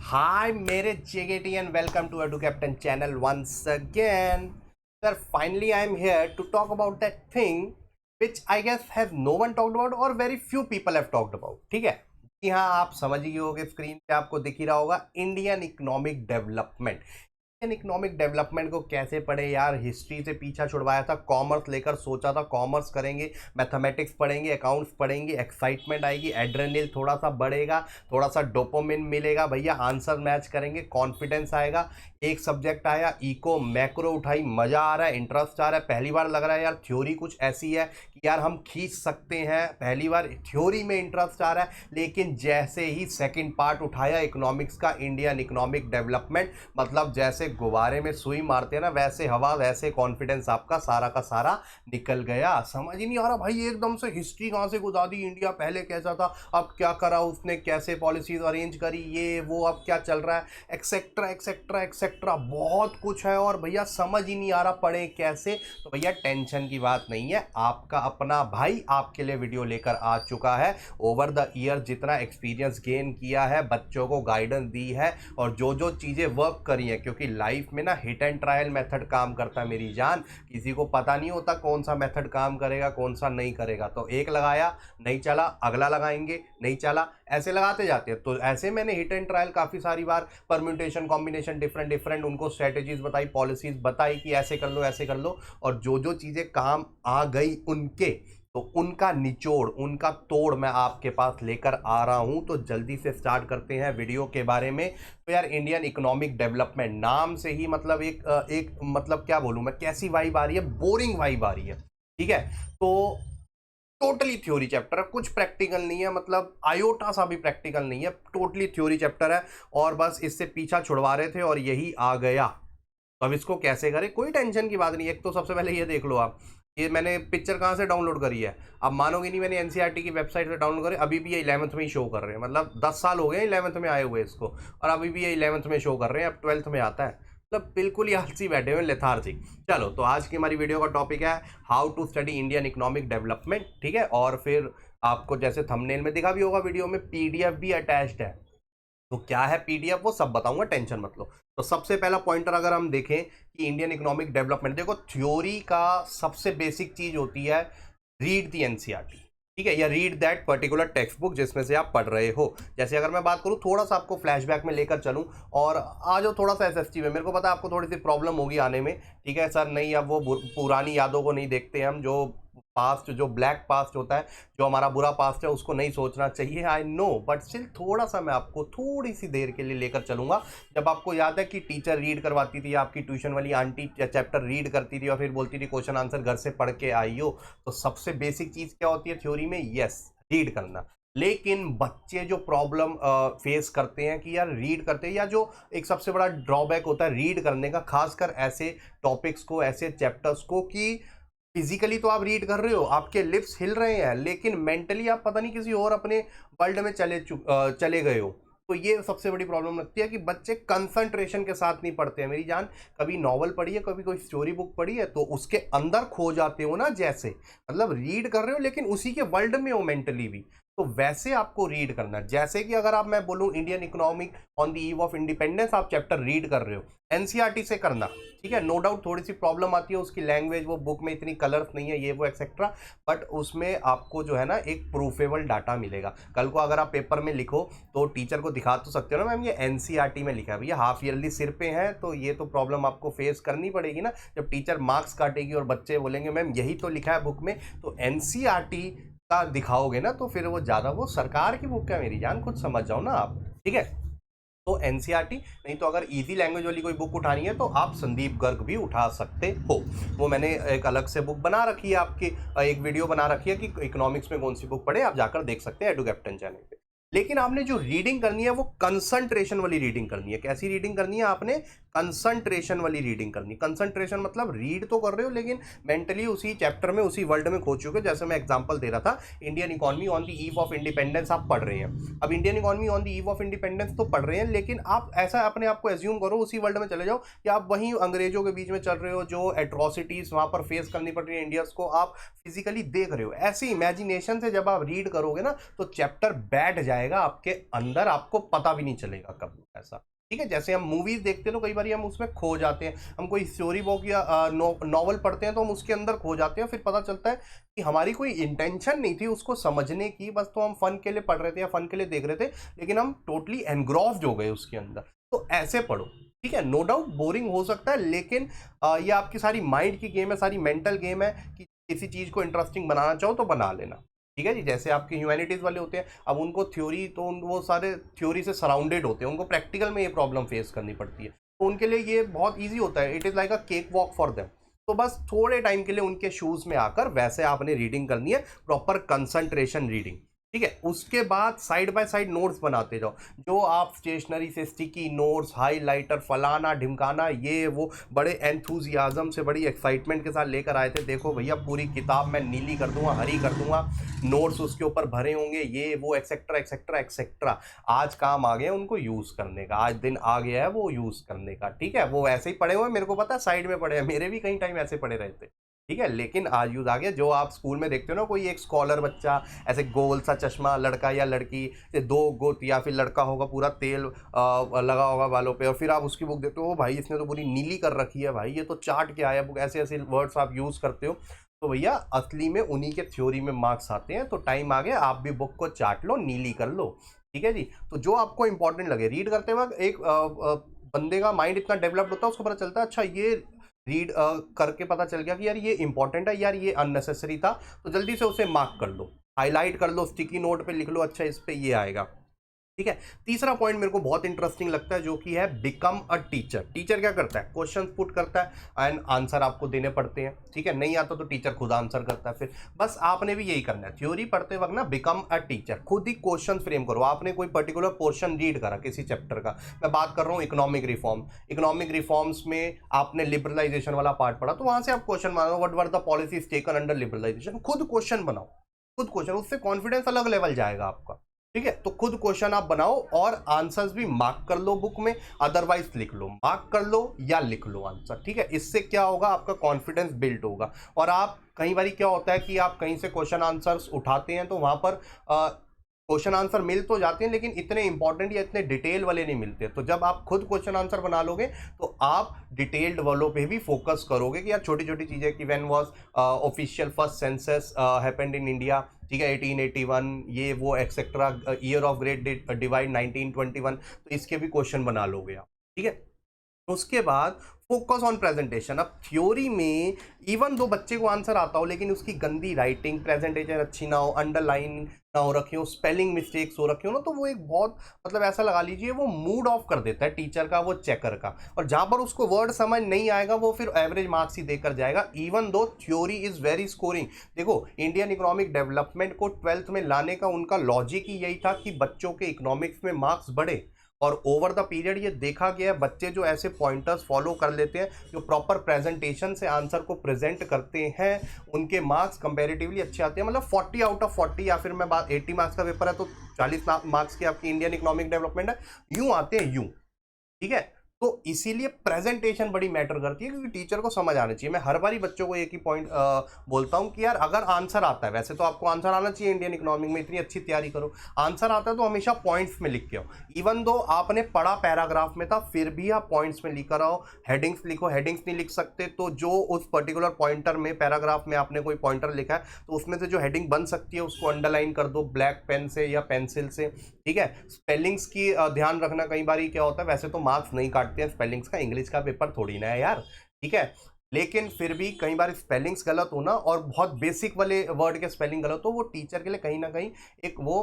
Hi, मेरे JKT and welcome to Edu Captain channel once again. Sir, finally I am here to talk about that thing which I guess has no one talked about or very few people have talked about. ठीक है जी हाँ, आप समझ ही होगे, screen पे आपको दिख ही रहा होगा, Indian economic development. Indian economic development को कैसे पढ़े यार, हिस्ट्री से पीछा छुड़वाया था, कॉमर्स लेकर सोचा था कॉमर्स करेंगे, मैथमेटिक्स पढ़ेंगे, अकाउंट्स पढ़ेंगे, एक्साइटमेंट आएगी, एड्रेनलिन थोड़ा सा बढ़ेगा, थोड़ा सा डोपामिन मिलेगा, भैया आंसर मैच करेंगे, कॉन्फिडेंस आएगा। एक सब्जेक्ट आया इको, मैक्रो उठाई, मजा आ रहा है, इंटरेस्ट आ रहा है, पहली बार लग रहा है यार थ्योरी कुछ ऐसी है कि यार हम खींच सकते हैं, पहली बार थ्योरी में इंटरेस्ट आ रहा है। लेकिन जैसे ही सेकंड पार्ट उठाया इकोनॉमिक्स का, इंडियन इकोनॉमिक डेवलपमेंट, मतलब जैसे गुब्बारे में सुई मारते हैं ना वैसे हवा, वैसे कॉन्फिडेंस आपका सारा का सारा निकल गया। समझ ही नहीं आ रहा भाई, एकदम से हिस्ट्री कहाँ से गुजार दी, इंडिया पहले कैसा था, अब क्या करा उसने, कैसे पॉलिसीज अरेंज करी, ये वो, अब क्या चल रहा है, एक्सेट्रा एक्सेट्रा एक्सेट्रा, बहुत कुछ है। और भैया समझ ही नहीं आ रहा पढ़े कैसे। तो भैया टेंशन की बात नहीं है, आपका अपना भाई आपके लिए वीडियो लेकर आ चुका है। ओवर द ईयर जितना एक्सपीरियंस गेन किया है, बच्चों को गाइडेंस दी है और जो जो चीज़ें वर्क करी हैं, क्योंकि लाइफ में ना हिट एंड ट्रायल मेथड काम करता है मेरी जान, किसी को पता नहीं होता कौन सा मेथड काम करेगा कौन सा नहीं करेगा। तो एक लगाया नहीं चला, अगला लगाएंगे नहीं चला, ऐसे लगाते जाते हैं। तो ऐसे मैंने हिट एंड ट्रायल काफ़ी सारी बार, परम्यूटेशन कॉम्बिनेशन डिफरेंट डिफरेंट उनको स्ट्रेटेजीज बताई, पॉलिसीज बताई कि ऐसे कर लो ऐसे कर लो, और जो जो चीज़ें काम आ गई उनके, तो उनका निचोड़, उनका तोड़ मैं आपके पास लेकर आ रहा हूं। तो जल्दी से स्टार्ट करते हैं वीडियो के बारे में। तो यार इंडियन इकोनॉमिक डेवलपमेंट नाम से ही मतलब एक मतलब क्या बोलूं मैं, कैसी वाइब आ रही है, बोरिंग वाइब आ रही है। ठीक है, तो टोटली थ्योरी चैप्टर है, कुछ प्रैक्टिकल नहीं है, मतलब आयोटा सा भी प्रैक्टिकल नहीं है, टोटली थ्योरी चैप्टर है। और बस इससे पीछा छुड़वा रहे थे और यही आ गया। तो अब इसको कैसे करें, कोई टेंशन की बात नहीं है। एक तो सबसे पहले ये देख लो आप, ये मैंने पिक्चर कहाँ से डाउनलोड करी है, अब मानोगे नहीं, मैंने एनसीईआरटी की वेबसाइट से डाउनलोड करी, अभी भी ये 11th में ही शो कर रहे हैं। मतलब 10 साल हो गए 11th में आए हुए इसको, और अभी भी ये 11th में शो कर रहे हैं, अब 12th में आता है। मतलब बिल्कुल ही आलसी बैठे हुए, लेथार्जिक। चलो, तो आज की हमारी वीडियो का टॉपिक है how to study Indian economic development. ठीक है, और फिर आपको जैसे थंबनेल में दिखा भी होगा वीडियो में, पीडीएफ भी अटैच्ड है। तो क्या है पीडीएफ वो सब बताऊंगा, टेंशन मत लो। तो सबसे पहला पॉइंटर अगर हम देखें कि इंडियन इकोनॉमिक डेवलपमेंट, देखो थ्योरी का सबसे बेसिक चीज होती है रीड दी एनसीईआरटी। ठीक है, या read that particular text book जिसमें से आप पढ़ रहे हो। जैसे अगर मैं बात करूं, थोड़ा सा आपको फ्लैशबैक में लेकर चलूं, और आ जाओ थोड़ा सा एसएसटी में। मेरे को पता है आपको थोड़ी सी प्रॉब्लम होगी आने में। ठीक है सर, नहीं अब वो पुरानी यादों को नहीं देखते हम, जो पास्ट, जो ब्लैक पास्ट होता है, जो हमारा बुरा पास्ट है, उसको नहीं सोचना चाहिए। आई नो, बट स्टिल थोड़ा सा मैं आपको थोड़ी सी देर के लिए लेकर चलूंगा। जब आपको याद है कि टीचर रीड करवाती थी, आपकी ट्यूशन वाली आंटी चैप्टर रीड करती थी और फिर बोलती थी क्वेश्चन आंसर घर से पढ़ के आई हो। तो सबसे बेसिक चीज़ क्या होती है थ्योरी में? यस, रीड करना। लेकिन बच्चे जो प्रॉब्लम फेस करते हैं कि यार रीड करते हैं, या जो एक सबसे बड़ा ड्रॉबैक होता है रीड करने का, खासकर ऐसे टॉपिक्स को, ऐसे चैप्टर्स को, कि फिजिकली तो आप रीड कर रहे हो, आपके लिप्स हिल रहे हैं, लेकिन मेंटली आप पता नहीं किसी और अपने वर्ल्ड में चले गए हो। तो ये सबसे बड़ी प्रॉब्लम लगती है कि बच्चे कंसंट्रेशन के साथ नहीं पढ़ते हैं मेरी जान। कभी नॉवल पढ़ी है, कभी कोई स्टोरी बुक पढ़ी है, तो उसके अंदर खो जाते हो ना, जैसे मतलब रीड कर रहे हो लेकिन उसी के वर्ल्ड में हो मेंटली भी। तो वैसे आपको रीड करना, जैसे कि अगर आप, मैं बोलूं Indian economic on the eve of independence, आप चैप्टर रीड कर रहे हो, एनसीईआरटी से करना। ठीक है, नो डाउट थोड़ी सी प्रॉब्लम आती है, उसकी लैंग्वेज, वो बुक में इतनी कलर्स नहीं है, ये वो एक्सेट्रा, बट उसमें आपको जो है ना एक प्रूफेबल डाटा मिलेगा। कल को अगर आप पेपर में लिखो तो टीचर को दिखा तो सकते हो ना, मैम ये एनसीईआरटी में लिखा है, भैया हाफ ईयरली सिर पे है, तो ये तो प्रॉब्लम आपको फेस करनी पड़ेगी ना। जब टीचर मार्क्स काटेगी और बच्चे बोलेंगे मैम यही तो लिखा है बुक में, तो एनसीईआरटी का दिखाओगे ना, तो फिर वो ज़्यादा, वो सरकार की बुक है मेरी जान, कुछ समझ जाओ ना आप। ठीक है, तो एनसीईआरटी, नहीं तो अगर इजी लैंग्वेज वाली कोई बुक उठानी है तो आप संदीप गर्ग भी उठा सकते हो। वो मैंने एक अलग से बुक बना रखी है, आपकी एक वीडियो बना रखी है कि इकोनॉमिक्स में कौन सी बुक पढ़े, आप जाकर देख सकते हैं एडू कैप्टन चैनल पे। लेकिन आपने जो रीडिंग करनी है वो कंसंट्रेशन वाली रीडिंग करनी है। कैसी रीडिंग करनी है आपने? कंसंट्रेशन वाली रीडिंग करनी। कंसंट्रेशन मतलब रीड तो कर रहे हो लेकिन मेंटली उसी चैप्टर में उसी वर्ल्ड में खो चुके हो। जैसे मैं एग्जांपल दे रहा था, Indian economy on the eve of independence आप पढ़ रहे हैं। अब Indian economy on the eve of independence तो पढ़ रहे हैं, लेकिन आप ऐसा अपने आप को एज्यूम करो उसी वर्ल्ड में चले जाओ कि आप वहीं अंग्रेजों के बीच में चल रहे हो, जो एट्रोसिटीज वहां पर फेस करनी पड़ रही है इंडियंस को, आप फिजिकली देख रहे हो। ऐसी इमेजिनेशन से जब आप रीड करोगे ना तो चैप्टर बैठ जाएगा आपके अंदर, आपको पता भी नहीं चलेगा कब ऐसा। ठीक है, जैसे हम मूवीज देखते हैं तो कई बार हम उसमें खो जाते हैं, हम कोई स्टोरी बुक या नॉवल पढ़ते हैं तो हम उसके अंदर खो जाते हैं, फिर पता चलता है कि हमारी कोई इंटेंशन नहीं थी उसको समझने की, बस तो हम फन के लिए पढ़ रहे थे या फन के लिए देख रहे थे, लेकिन हम टोटली एनग्रॉस्ड हो गए उसके अंदर। तो ऐसे पढ़ो, ठीक है। नो डाउट बोरिंग हो सकता है, लेकिन ये आपकी सारी माइंड की गेम है, सारी मेंटल गेम है कि किसी चीज को इंटरेस्टिंग बनाना चाहो तो बना लेना। ठीक है जी, जैसे आपके ह्यूमैनिटीज वाले होते हैं, अब उनको थ्योरी तो वो सारे थ्योरी से सराउंडेड होते हैं, उनको प्रैक्टिकल में ये प्रॉब्लम फेस करनी पड़ती है, तो उनके लिए ये बहुत ईजी होता है। It is like a cake walk for them. तो बस थोड़े टाइम के लिए उनके शूज में आकर वैसे आपने रीडिंग करनी है, प्रॉपर कंसंट्रेशन रीडिंग। ठीक है, उसके बाद साइड बाय साइड नोट्स बनाते जाओ, जो आप स्टेशनरी से स्टिकी नोट्स, हाइलाइटर, फलाना ढिमकाना, ये वो बड़े एंथुजियाज्म से, बड़ी एक्साइटमेंट के साथ लेकर आए थे। देखो भैया पूरी किताब मैं नीली कर दूंगा, हरी कर दूंगा, नोट्स उसके ऊपर भरे होंगे, ये वो एक्सेट्रा एक्सेट्रा एक्सेट्रा। आज काम आ गया उनको यूज करने का, आज दिन आ गया है वो यूज करने का। ठीक है, वो ऐसे ही पड़े हुए, मेरे को पता है साइड में पड़े हैं, मेरे भी कई टाइम ऐसे पड़े रहते। ठीक है, लेकिन आज यूज आ गया। जो आप स्कूल में देखते हो ना, कोई एक स्कॉलर बच्चा ऐसे गोल सा चश्मा, लड़का या लड़की, दो गोत, या फिर लड़का होगा पूरा तेल लगा होगा बालों पे, और फिर आप उसकी बुक देखते हो, भाई इसने तो पूरी नीली कर रखी है, भाई ये तो चाट के आया बुक, ऐसे ऐसे वर्ड्स आप यूज करते हो। तो भैया असली में उन्हीं के थ्योरी में मार्क्स आते हैं। तो टाइम आ गया, आप भी बुक को चाट लो, नीली कर लो। ठीक है जी, तो जो आपको इंपॉर्टेंट लगे रीड करते वक्त, एक बंदे का माइंड इतना डेवलप्ड होता है, उसको पता चलता है अच्छा ये रीड करके पता चल गया कि यार ये इंपॉर्टेंट है, यार ये अननेसेसरी था, तो जल्दी से उसे मार्क कर लो, हाईलाइट कर लो, स्टिकी नोट पे लिख लो, अच्छा इस पे ये आएगा। ठीक है, तीसरा पॉइंट मेरे को बहुत इंटरेस्टिंग लगता है, जो कि है बिकम अ टीचर। टीचर क्या करता है, क्वेश्चन पुट करता है एंड आंसर आपको देने पड़ते हैं। ठीक है, नहीं आता तो टीचर खुद आंसर करता है। फिर बस आपने भी यही करना है, थ्योरी पढ़ते वक्त ना बिकम अ टीचर, खुद ही क्वेश्चन फ्रेम करो। आपने कोई पर्टिकुलर पोर्शन रीड करा किसी चैप्टर का, मैं बात कर रहा हूँ इकोनॉमिक रिफॉर्म, इकोनॉमिक रिफॉर्म्स में आपने लिबरलाइजेशन वाला पार्ट पढ़ा, तो वहां से आप क्वेश्चन बनाओ, what were the policies taken under liberalisation, खुद क्वेश्चन बनाओ, खुद क्वेश्चन, उससे कॉन्फिडेंस अलग लेवल जाएगा आपका। ठीक है, तो खुद क्वेश्चन आप बनाओ और आंसर्स भी मार्क कर लो बुक में, अदरवाइज लिख लो, मार्क कर लो या लिख लो आंसर। ठीक है, इससे क्या होगा, आपका कॉन्फिडेंस बिल्ड होगा। और आप कई बार क्या होता है कि आप कहीं से क्वेश्चन आंसर्स उठाते हैं तो वहां पर क्वेश्चन आंसर मिल तो जाते हैं, लेकिन इतने इंपॉर्टेंट या इतने डिटेल वाले नहीं मिलते। तो जब आप खुद क्वेश्चन आंसर बना लोगे तो आप डिटेल्ड वालों पे भी फोकस करोगे कि यार छोटी छोटी चीजें, कि when was official first census happened in India, ठीक है 1881, ये वो etcetera, year of great divide 1921, तो इसके भी क्वेश्चन बना लोगे आप। ठीक है, उसके बाद फोकस ऑन प्रेजेंटेशन। अब थ्योरी में इवन दो बच्चे को आंसर आता हो लेकिन उसकी गंदी राइटिंग, प्रेजेंटेशन अच्छी ना हो, अंडरलाइन ना हो रखी हो, स्पेलिंग मिस्टेक्स हो रखी हो ना, तो वो एक बहुत मतलब ऐसा लगा लीजिए वो मूड ऑफ कर देता है टीचर का, वो चेकर का। और जहां पर उसको वर्ड समझ नहीं आएगा वो फिर एवरेज मार्क्स ही देकर जाएगा, even though theory is very scoring. देखो इंडियन इकोनॉमिक डेवलपमेंट को 12th में लाने का उनका लॉजिक ही यही था कि बच्चों के इकोनॉमिक्स में मार्क्स बढ़े। और ओवर द पीरियड ये देखा गया है, बच्चे जो ऐसे पॉइंटर्स फॉलो कर लेते हैं, जो प्रॉपर प्रेजेंटेशन से आंसर को प्रेजेंट करते हैं, उनके मार्क्स कंपैरेटिवली अच्छे आते हैं। मतलब 40 आउट ऑफ 40, या फिर मैं बात 80 मार्क्स का पेपर है तो 40 मार्क्स की आपकी इंडियन इकोनॉमिक डेवलपमेंट है, यूं आते हैं यूं। ठीक है, तो इसीलिए प्रेजेंटेशन बड़ी मैटर करती है, क्योंकि टीचर को समझ आना चाहिए। मैं हर बारी बच्चों को एक ही पॉइंट बोलता हूं कि यार अगर आंसर आता है, वैसे तो आपको आंसर आना चाहिए, इंडियन इकोनॉमिक में इतनी अच्छी तैयारी करो, आंसर आता है तो हमेशा पॉइंट्स में लिख के आओ। इवन दो आपने पढ़ा पैराग्राफ में था, फिर भी आप पॉइंट्स में लिख कर आओ, हेडिंग्स लिखो। हेडिंग्स नहीं लिख सकते तो जो उस पर्टिकुलर पॉइंटर में, पैराग्राफ में आपने कोई पॉइंटर लिखा है तो उसमें से जो हेडिंग बन सकती है उसको अंडरलाइन कर दो ब्लैक पेन से या पेंसिल से। ठीक है, स्पेलिंग्स की ध्यान रखना, कई बार क्या होता है, वैसे तो मार्क्स नहीं काटते हैं स्पेलिंग्स का, इंग्लिश का पेपर थोड़ी ना है यार। ठीक है, लेकिन फिर भी कई बार स्पेलिंग्स गलत होना और बहुत बेसिक वाले वर्ड के स्पेलिंग गलत हो, वो टीचर के लिए कहीं ना कहीं एक वो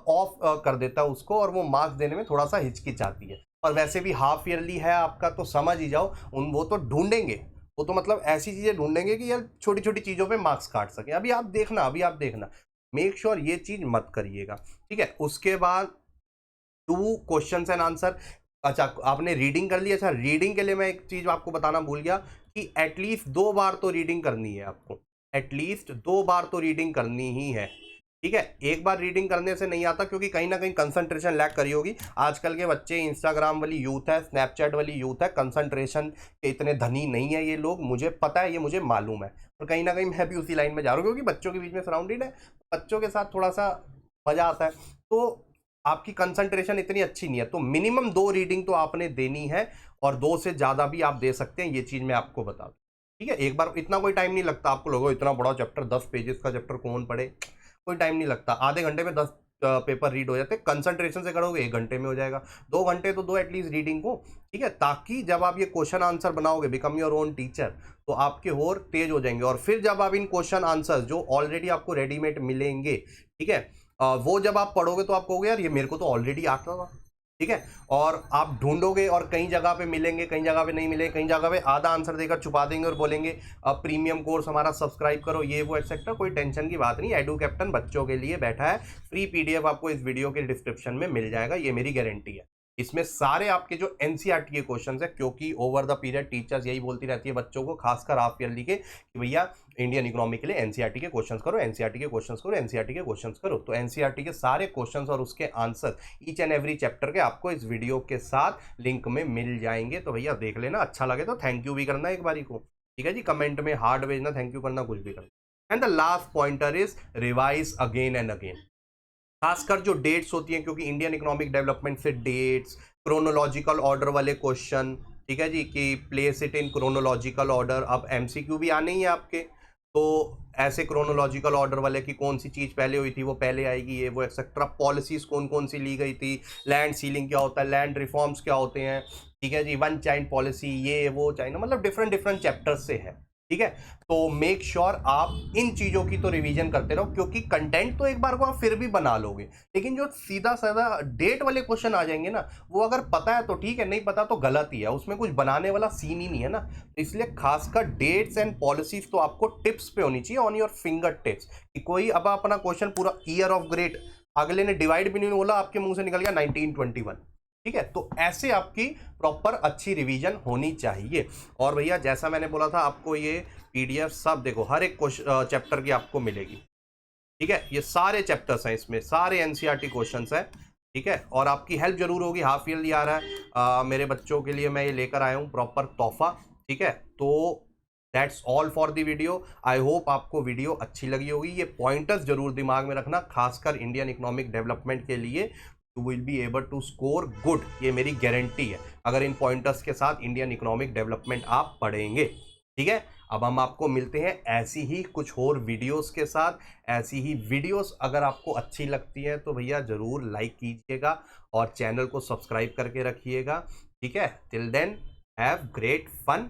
ऑफ कर देता है उसको, और वो मार्क्स देने में थोड़ा सा हिचकिचाती है। और वैसे भी हाफ ईयरली है आपका, तो समझ ही जाओ वो तो ढूंढेंगे, वो तो मतलब ऐसी चीजें ढूंढेंगे कि यार छोटी छोटी चीजों पे मार्क्स काट सके। अभी आप देखना, मेक श्योर ये चीज मत करिएगा। ठीक है, उसके बाद 2 क्वेश्चंस एंड आंसर, अच्छा, आपने रीडिंग कर ली। अच्छा, रीडिंग के लिए मैं एक चीज आपको बताना भूल गया कि एटलीस्ट 2 बार तो रीडिंग करनी है आपको, एटलीस्ट 2 बार तो रीडिंग करनी ही है। ठीक है, एक बार रीडिंग करने से नहीं आता, क्योंकि कहीं ना कहीं कंसंट्रेशन लैक करी होगी। आजकल के बच्चे, इंस्टाग्राम वाली यूथ है, स्नैपचैट वाली यूथ है, कंसंट्रेशन के इतने धनी नहीं है ये लोग, मुझे पता है, ये मुझे मालूम है। और कहीं ना कहीं मैं भी उसी लाइन में जा रहा हूँ, क्योंकि बच्चों के बीच में सराउंडेड है, बच्चों के साथ थोड़ा सा मजा आता है। तो आपकी कंसंट्रेशन इतनी अच्छी नहीं है, तो मिनिमम 2 रीडिंग तो आपने देनी है, और 2 से ज़्यादा भी आप दे सकते हैं, ये चीज़ मैं आपको बता दूँ। ठीक है, एक बार इतना कोई टाइम नहीं लगता आपको, लोगों इतना बड़ा चैप्टर 10 पेजेस का चैप्टर कौन पढ़े, कोई टाइम नहीं लगता। आधे घंटे में 10 पेपर रीड हो जाते हैं, कंसंट्रेशन से करोगे 1 घंटे में हो जाएगा। 2 घंटे तो दो एटलीस्ट रीडिंग को। ठीक है, ताकि जब आप ये क्वेश्चन आंसर बनाओगे, बिकम योर ओन टीचर, तो आपके और तेज हो जाएंगे। और फिर जब आप इन क्वेश्चन आंसर जो ऑलरेडी आपको रेडीमेड मिलेंगे, ठीक है, वो जब आप पढ़ोगे तो आप कहोगे यार ये मेरे को तो ऑलरेडी आता था। ठीक है, और आप ढूंढोगे और कई जगह पे मिलेंगे, कई जगह पे नहीं मिलेंगे, कई जगह पे आधा आंसर देकर छुपा देंगे और बोलेंगे प्रीमियम कोर्स हमारा सब्सक्राइब करो, ये वो एक्सेट्रा। कोई टेंशन की बात नहीं, एडू कैप्टन बच्चों के लिए बैठा है। फ्री पीडीएफ आपको इस वीडियो के डिस्क्रिप्शन में मिल जाएगा, ये मेरी गारंटी है। इसमें सारे आपके जो एनसीईआरटी के क्वेश्चंस है, क्योंकि ओवर द पीरियड टीचर्स यही बोलती रहती है बच्चों को, खासकर हाफ ईयरली के, कि भैया इंडियन इकोनॉमी के लिए एनसीईआरटी के क्वेश्चंस करो, एनसीईआरटी के क्वेश्चंस करो, एनसीईआरटी के क्वेश्चंस करो। तो एनसीईआरटी के सारे क्वेश्चंस और उसके answer each and every chapter के आपको इस वीडियो के साथ लिंक में मिल जाएंगे। तो भैया देख लेना, अच्छा लगे तो थैंक यू भी करना एक बारी को। ठीक है जी, कमेंट में हार्ड भेजना, थैंक यू करना, कुछ भी करना। And the last pointer is revise again and again. खासकर जो डेट्स होती हैं, क्योंकि इंडियन इकोनॉमिक डेवलपमेंट से डेट्स, क्रोनोलॉजिकल ऑर्डर वाले क्वेश्चन, ठीक है जी, कि place it in chronological order. अब एमसीक्यू भी आने ही है आपके, तो ऐसे क्रोनोलॉजिकल ऑर्डर वाले की कौन सी चीज़ पहले हुई थी वो पहले आएगी, ये वो एक्सेट्रा। पॉलिसीज कौन कौन सी ली गई थी, लैंड सीलिंग क्या होता है, लैंड रिफॉर्म्स क्या होते हैं, ठीक है जी, वन चाइल्ड पॉलिसी, ये वो चाइना, मतलब डिफरेंट डिफरेंट चैप्टर्स से है। ठीक है, तो मेक श्योर आप इन चीज़ों की तो रिवीजन करते रहो, क्योंकि कंटेंट तो एक बार को आप फिर भी बना लोगे, लेकिन जो सीधा साधा डेट वाले क्वेश्चन आ जाएंगे ना, वो अगर पता है तो ठीक है, नहीं पता तो गलत ही है, उसमें कुछ बनाने वाला सीन ही नहीं है ना। तो इसलिए खासकर डेट्स एंड पॉलिसीज तो आपको टिप्स पे होनी चाहिए, ऑन योर फिंगर टिप्स। कि कोई अब अपना क्वेश्चन पूरा ईयर ऑफ ग्रेट, अगले ने डिवाइड भी नहीं बोला, आपके मुंह से निकल गया 1921। ठीक है, तो ऐसे आपकी प्रॉपर अच्छी रिवीजन होनी चाहिए। और भैया जैसा मैंने बोला था, आपको ये पीडीएफ सब देखो, हर एक चैप्टर की आपको मिलेगी। ठीक है, ये सारे चैप्टर्स हैं, इसमें सारे एनसीईआरटी क्वेश्चंस हैं। ठीक है, और आपकी हेल्प जरूर होगी, हाफ ईयरली आ रहा है, मेरे बच्चों के लिए मैं ये लेकर आया हूँ प्रॉपर तोहफा। ठीक है, तो that's all for the video. I hope आपको वीडियो अच्छी लगी होगी। ये पॉइंटर्स जरूर दिमाग में रखना, खासकर इंडियन इकोनॉमिक डेवलपमेंट के लिए। You will be able to score good, ये मेरी गारंटी है, अगर इन पॉइंटर्स के साथ इंडियन इकोनॉमिक डेवलपमेंट आप पढ़ेंगे। ठीक है, अब हम आपको मिलते हैं ऐसी ही कुछ और वीडियोस के साथ। ऐसी ही वीडियोस अगर आपको अच्छी लगती है तो भैया ज़रूर लाइक कीजिएगा और चैनल को सब्सक्राइब करके रखिएगा। ठीक है, till then have great fun.